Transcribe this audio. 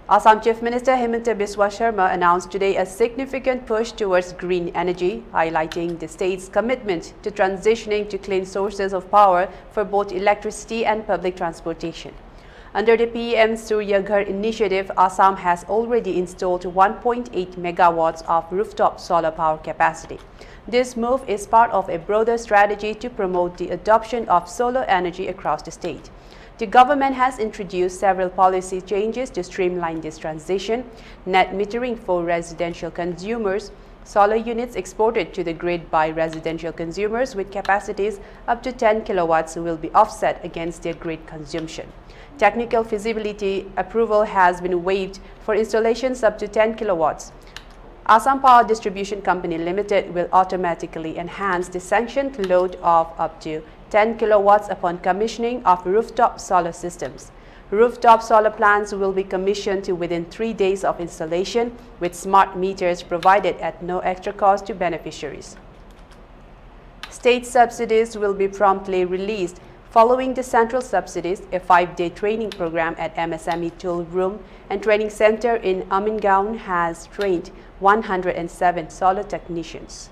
Assam Chief Minister Himanta Biswa Sharma announced today a significant push towards green energy, highlighting the state's commitment to transitioning to clean sources of power for both electricity and public transportation. Under the PM Surya Ghar initiative, Assam has already installed 1.8 megawatts of rooftop solar power capacity. This move is part of a broader strategy to promote the adoption of solar energy across the state. The government has introduced several policy changes to streamline this transition: net metering for residential consumers, solar units exported to the grid by residential consumers with capacities up to 10 kilowatts will be offset against their grid consumption. Technical feasibility approval has been waived for installations up to 10 kilowatts. Assam Power Distribution Company Limited will automatically enhance the sanctioned load of up to 10 kilowatts upon commissioning of rooftop solar systems. Rooftop solar plants will be commissioned within 3 days of installation, with smart meters provided at no extra cost to beneficiaries. State subsidies will be promptly released. Following the central subsidies, a 5-day training program at MSME Tool Room and Training Center in Amingaon has trained 107 solar technicians.